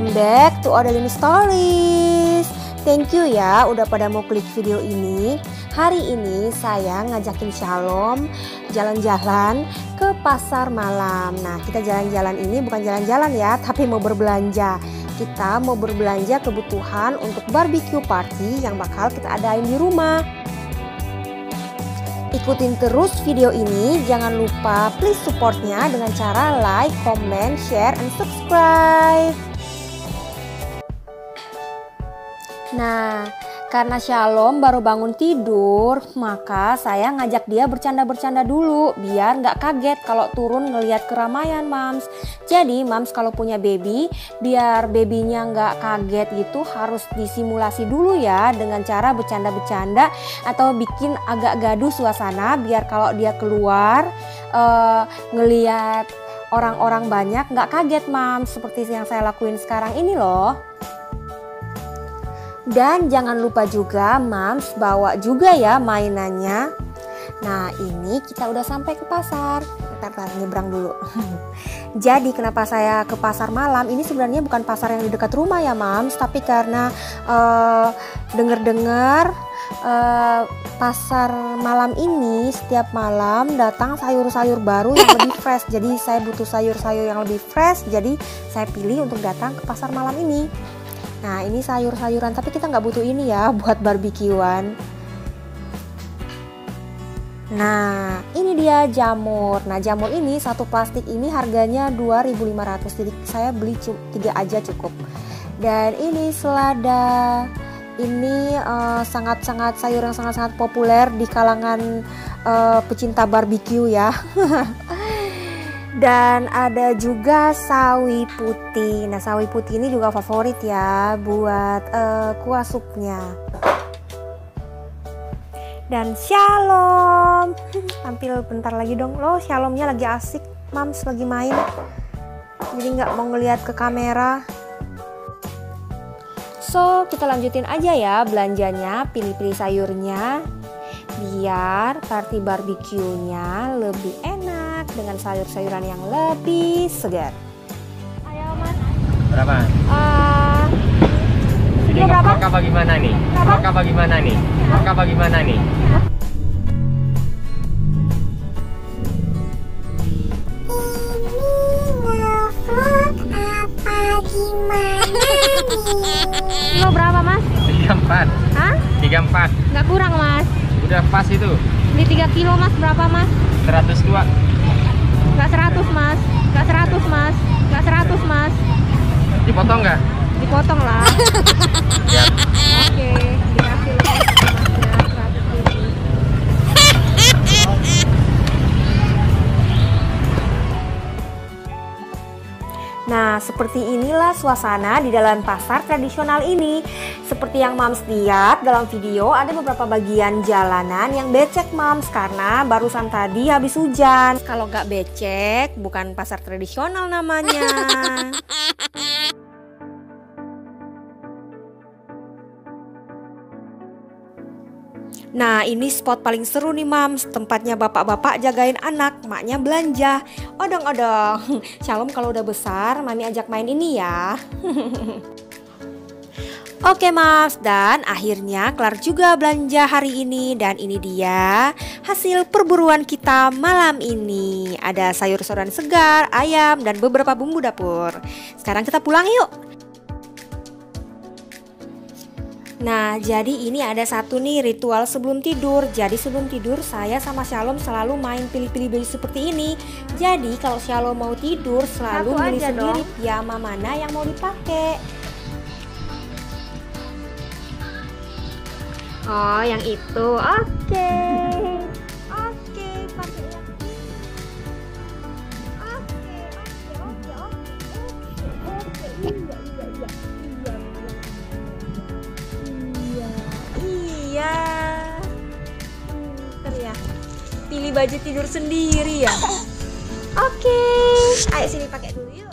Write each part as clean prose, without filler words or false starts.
welcome back to Odeline Stories. Thank you ya udah pada mau klik video ini. Hari ini saya ngajakin Shalom jalan-jalan ke pasar malam. Nah, kita jalan-jalan ini bukan jalan-jalan ya, tapi mau berbelanja. Kita mau berbelanja kebutuhan untuk barbecue party yang bakal kita adain di rumah. Ikutin terus video ini, jangan lupa please supportnya dengan cara like, comment, share, and subscribe. Nah, karena Shalom baru bangun tidur, maka saya ngajak dia bercanda-bercanda dulu biar nggak kaget kalau turun ngelihat keramaian, Mams. Jadi Mams kalau punya baby, biar babynya nggak kaget gitu harus disimulasi dulu ya dengan cara bercanda-bercanda atau bikin agak gaduh suasana biar kalau dia keluar ngelihat orang-orang banyak nggak kaget, Mams, seperti yang saya lakuin sekarang ini loh. Dan jangan lupa juga Mams bawa juga ya mainannya. Nah, ini kita udah sampai ke pasar. Bentar, nyebrang dulu. Jadi kenapa saya ke pasar malam? Ini sebenarnya bukan pasar yang di dekat rumah ya Mams, tapi karena dengar-dengar pasar malam ini setiap malam datang sayur-sayur baru yang lebih fresh. Jadi saya butuh sayur-sayur yang lebih fresh, jadi saya pilih untuk datang ke pasar malam ini. Nah, ini sayur-sayuran, tapi kita nggak butuh ini ya buat barbekyuan. Nah, ini dia jamur. Nah, jamur ini satu plastik ini harganya 2.500. Jadi saya beli 3 aja cukup. Dan ini selada. Ini sangat-sangat sayur yang sangat-sangat populer di kalangan pecinta barbeque ya. Dan ada juga sawi putih. Nah, sawi putih ini juga favorit ya buat kuah supnya. Dan Shalom tampil bentar lagi dong. Loh, Shalomnya lagi asik, Mams lagi main. Jadi nggak mau ngeliat ke kamera. So, kita lanjutin aja ya belanjanya, pilih-pilih sayurnya biar party barbeque-nya lebih enak dengan sayur-sayuran yang lebih segar. Ayo Mas. Berapa? Ini berapa? Maka bagaimana nih? Maka bagaimana nih? Maka bagaimana nih? Kilo berapa Mas? 34. Hah? 34. Nggak kurang Mas. Udah pas itu. Beli 3 kilo Mas, berapa Mas? 102. Nggak 100 Mas. Nggak 100 Mas. Nggak 100 Mas. Dipotong nggak? Dipotong lah. Ya. Oke, dikasih lebih Masnya 100.000. Nah, seperti inilah suasana di dalam pasar tradisional ini. Seperti yang Mams lihat dalam video, ada beberapa bagian jalanan yang becek Mams karena barusan tadi habis hujan. Kalau nggak becek, bukan pasar tradisional namanya. Nah, ini spot paling seru nih Mams, tempatnya bapak-bapak jagain anak, maknya belanja. Odong-odong. Shalom kalau udah besar, Mami ajak main ini ya. Oke Mams, dan akhirnya kelar juga belanja hari ini. Dan ini dia hasil perburuan kita malam ini. Ada sayur-sayuran segar, ayam, dan beberapa bumbu dapur. Sekarang kita pulang yuk. Nah, jadi ini ada satu nih ritual sebelum tidur. Jadi sebelum tidur saya sama Shalom selalu main pilih-pilih baju seperti ini. Jadi kalau Shalom mau tidur selalu milih sendiri piyama mana yang mau dipakai. Oh, yang itu. Oke. Oke, pakai yang ini. Oke. Iya. Pinter ya. Pilih baju tidur sendiri ya. Oke. Ayo sini pakai dulu yuk.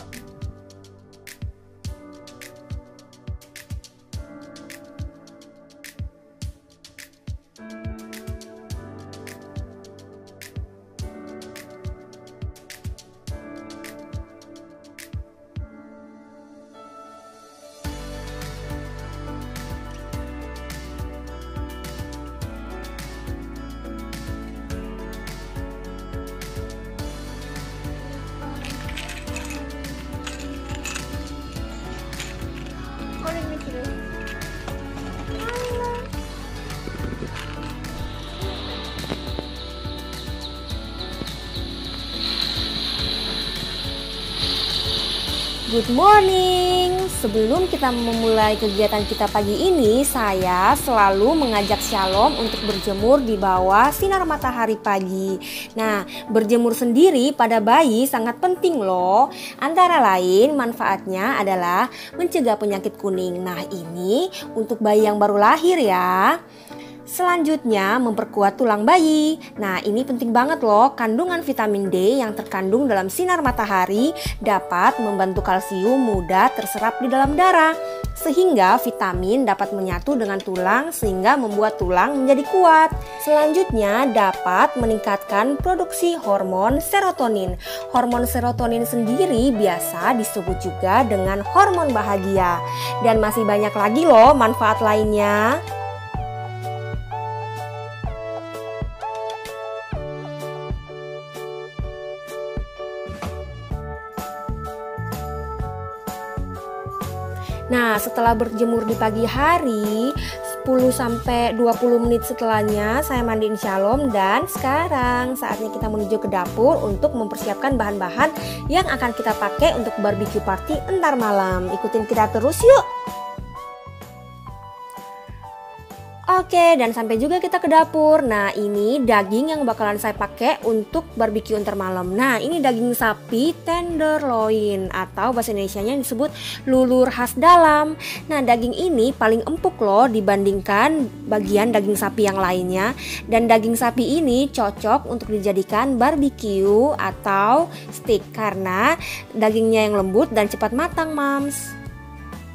Good morning. Sebelum kita memulai kegiatan kita pagi ini, saya selalu mengajak Shalom untuk berjemur di bawah sinar matahari pagi. Nah, berjemur sendiri pada bayi sangat penting loh. Antara lain manfaatnya adalah mencegah penyakit kuning. Nah, ini untuk bayi yang baru lahir ya. Selanjutnya memperkuat tulang bayi. Nah, ini penting banget loh. Kandungan vitamin D yang terkandung dalam sinar matahari dapat membantu kalsium mudah terserap di dalam darah, sehingga vitamin dapat menyatu dengan tulang sehingga membuat tulang menjadi kuat. Selanjutnya dapat meningkatkan produksi hormon serotonin. Hormon serotonin sendiri biasa disebut juga dengan hormon bahagia. Dan masih banyak lagi loh manfaat lainnya. Nah, setelah berjemur di pagi hari, 10-20 menit setelahnya saya mandiin Shalom, dan sekarang saatnya kita menuju ke dapur untuk mempersiapkan bahan-bahan yang akan kita pakai untuk barbecue party entar malam. Ikutin kita terus yuk. Oke, dan sampai juga kita ke dapur. Nah, ini daging yang bakalan saya pakai untuk barbecue ntar malam. Nah, ini daging sapi tenderloin atau bahasa Indonesianya disebut lulur khas dalam. Nah, daging ini paling empuk loh dibandingkan bagian daging sapi yang lainnya. Dan daging sapi ini cocok untuk dijadikan barbecue atau steak karena dagingnya yang lembut dan cepat matang, Mams.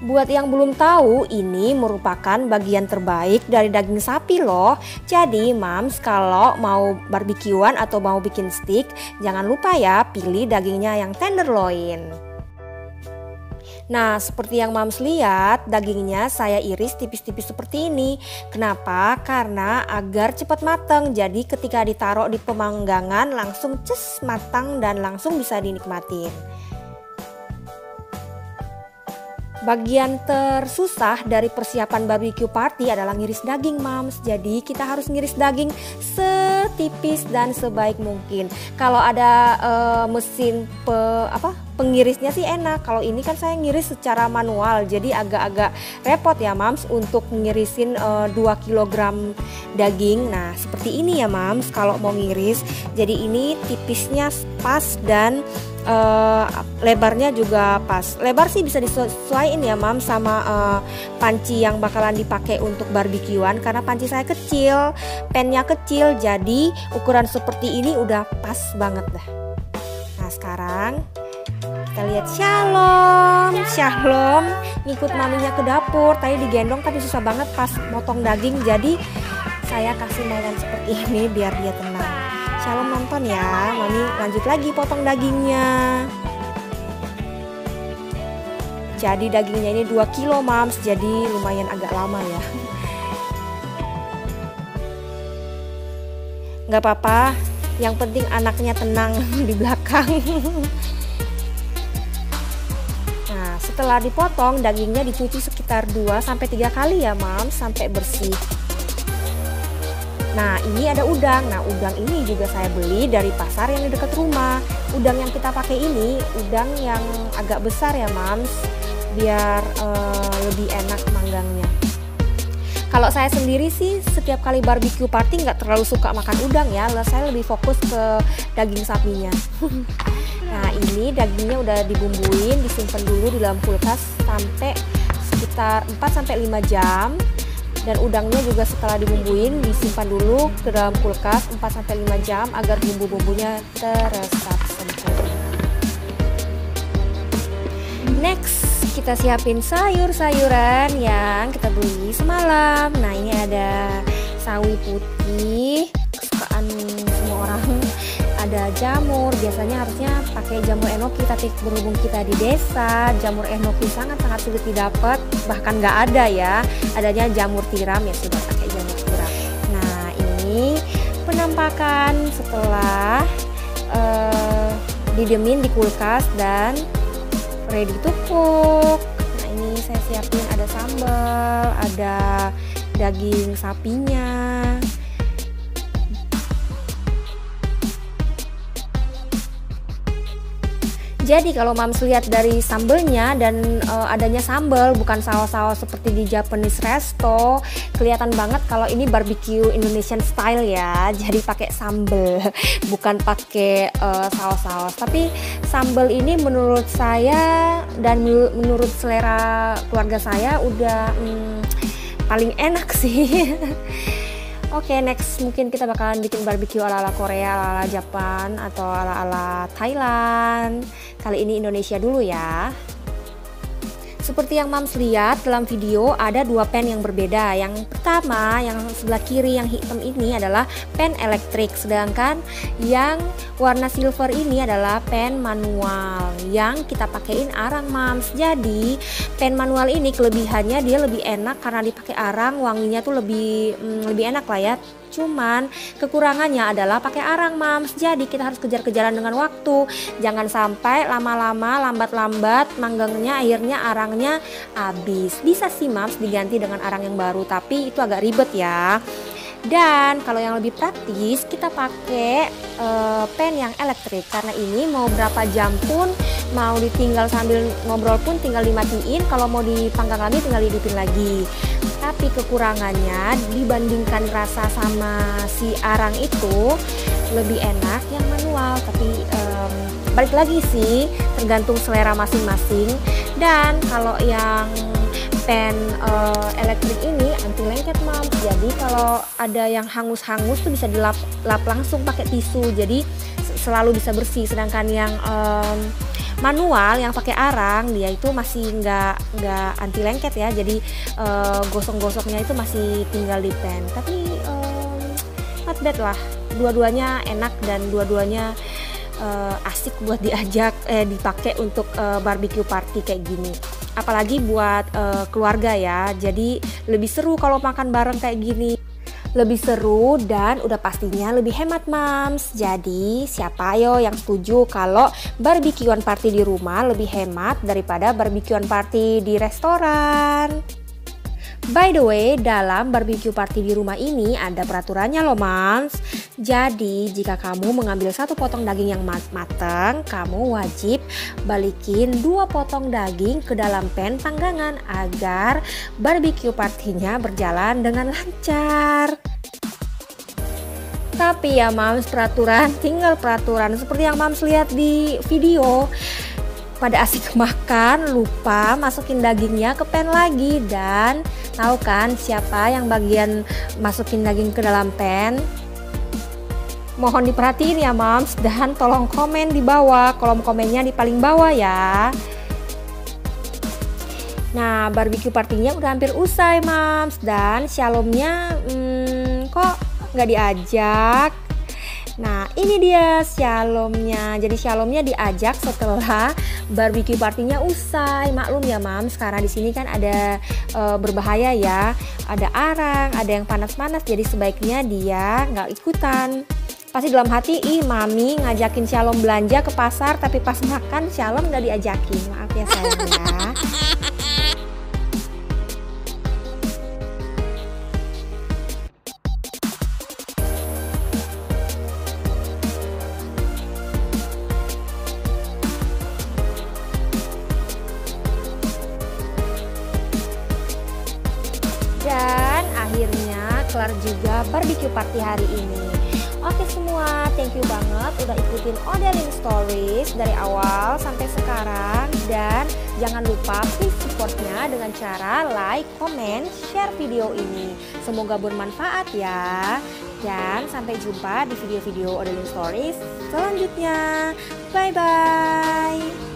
Buat yang belum tahu, ini merupakan bagian terbaik dari daging sapi loh. Jadi Mams, kalau mau barbekyuan atau mau bikin steak, jangan lupa ya pilih dagingnya yang tenderloin. Nah, seperti yang Mams lihat, dagingnya saya iris tipis-tipis seperti ini. Kenapa? Karena agar cepat matang. Jadi ketika ditaruh di pemanggangan langsung matang dan langsung bisa dinikmatin. Bagian tersusah dari persiapan barbecue party adalah ngiris daging, Mams. Jadi kita harus ngiris daging setipis dan sebaik mungkin. Kalau ada mesin pengirisnya sih enak. Kalau ini kan saya ngiris secara manual, jadi agak-agak repot ya, Mams, untuk ngirisin 2 kg daging. Nah, seperti ini ya, Mams, kalau mau ngiris. Jadi ini tipisnya pas dan lebarnya juga pas. Lebar sih bisa disesuaikan ya, Mam, sama panci yang bakalan dipakai untuk barbekyuan. Karena panci saya kecil, pennya kecil, jadi ukuran seperti ini udah pas banget dah. Nah, sekarang kita lihat Shalom ngikut maminya ke dapur. Tadi digendong tapi susah banget pas motong daging, jadi saya kasih mainan seperti ini biar dia tenang. Shalom nonton ya, Mami lanjut lagi potong dagingnya. Jadi dagingnya ini 2 kilo, Mams, jadi lumayan agak lama ya. Nggak apa-apa, yang penting anaknya tenang di belakang. Nah, setelah dipotong, dagingnya dicuci sekitar 2-3 kali ya, Mams, sampai bersih. Nah, ini ada udang. Nah, udang ini juga saya beli dari pasar yang di dekat rumah. Udang yang kita pakai ini udang yang agak besar ya, Mams, biar lebih enak manggangnya. Kalau saya sendiri sih setiap kali barbecue party nggak terlalu suka makan udang ya. Saya lebih fokus ke daging sapinya. Nah, ini dagingnya udah dibumbuin, disimpan dulu di dalam kulkas sampai sekitar 4-5 jam. Dan udangnya juga setelah dibumbuin disimpan dulu ke dalam kulkas 4-5 jam agar bumbu-bumbunya teresap sempurna. Next, kita siapin sayur-sayuran yang kita beli semalam. Nah, ini ada sawi putih kesukaan semua orang. Ada jamur, biasanya harusnya pakai jamur enoki, tapi berhubung kita di desa, jamur enoki sangat-sangat sulit didapat, bahkan nggak ada ya. Adanya jamur tiram, ya sudah pakai jamur tiram. Nah, ini penampakan setelah didiemin di kulkas dan ready to cook. Nah, ini saya siapin ada sambal, ada daging sapinya. Jadi kalau Mams lihat dari sambelnya dan adanya sambal bukan saus-saus seperti di Japanese resto, kelihatan banget kalau ini barbecue Indonesian style ya. Jadi pakai sambal, bukan pakai saus-saus. Tapi sambal ini menurut saya dan menurut selera keluarga saya udah paling enak sih. Oke, next mungkin kita bakalan bikin barbecue ala-ala Korea, ala-ala Japan, atau ala-ala Thailand. Kali ini Indonesia dulu ya. Seperti yang Mams lihat dalam video, ada dua pan yang berbeda. Yang pertama, yang sebelah kiri yang hitam ini adalah pan elektrik, sedangkan yang warna silver ini adalah pan manual yang kita pakein arang, Mams. Jadi pan manual ini kelebihannya dia lebih enak karena dipakai arang, wanginya tuh lebih enak lah ya. Cuman kekurangannya adalah pakai arang, Mams. Jadi kita harus kejar-kejaran dengan waktu. Jangan sampai lama-lama, lambat-lambat manggangnya, akhirnya arangnya habis. Bisa sih, Mams, diganti dengan arang yang baru, tapi itu agak ribet ya. Dan kalau yang lebih praktis, kita pakai pan yang elektrik, karena ini mau berapa jam pun, mau ditinggal sambil ngobrol pun tinggal dimatiin, kalau mau dipanggang lagi tinggal hidupin lagi. Tapi kekurangannya dibandingkan rasa sama si arang itu lebih enak yang manual. Tapi balik lagi sih tergantung selera masing-masing. Dan kalau yang pan elektrik ini anti lengket, Mams. Jadi kalau ada yang hangus-hangus tuh bisa dilap langsung pakai tisu. Jadi selalu bisa bersih. Sedangkan yang manual yang pakai arang dia itu masih nggak anti lengket ya. Jadi gosong-gosoknya itu masih tinggal di pan. Tapi not bad lah. Dua-duanya enak dan dua-duanya asik buat dipakai untuk barbecue party kayak gini. Apalagi buat keluarga ya. Jadi lebih seru kalau makan bareng kayak gini. Lebih seru dan udah pastinya lebih hemat, Mams. Jadi siapa yo yang setuju kalau barbekyuan party di rumah lebih hemat daripada barbekyuan party di restoran? By the way, dalam barbecue party di rumah ini ada peraturannya loh, Mams. Jadi jika kamu mengambil satu potong daging yang matang, kamu wajib balikin 2 potong daging ke dalam pan panggangan agar barbecue partinya berjalan dengan lancar. Tapi ya, Mams, peraturan tinggal peraturan. Seperti yang Mams lihat di video, pada asik makan lupa masukin dagingnya ke pan lagi. Dan tahu kan siapa yang bagian masukin daging ke dalam pan? Mohon diperhatiin ya, Mams, dan tolong komen di bawah, kolom komennya di paling bawah ya. Nah, barbecue partinya udah hampir usai, Mams, dan shalomnya kok nggak diajak. Nah, ini dia shalomnya. Jadi shalomnya diajak setelah barbecue partinya usai. Maklum ya, Mams, karena di sini kan ada berbahaya ya. Ada arang, ada yang panas-panas. Jadi sebaiknya dia nggak ikutan. Pasti dalam hati, mami ngajakin shalom belanja ke pasar, tapi pas makan shalom nggak diajakin. Maaf ya sayang ya. Dan akhirnya kelar juga barbecue party hari ini. Oke semua, thank you banget udah ikutin Odeling Stories dari awal sampai sekarang. Dan jangan lupa please supportnya dengan cara like, comment, share video ini. Semoga bermanfaat ya. Dan sampai jumpa di video-video Odeling Stories selanjutnya. Bye-bye.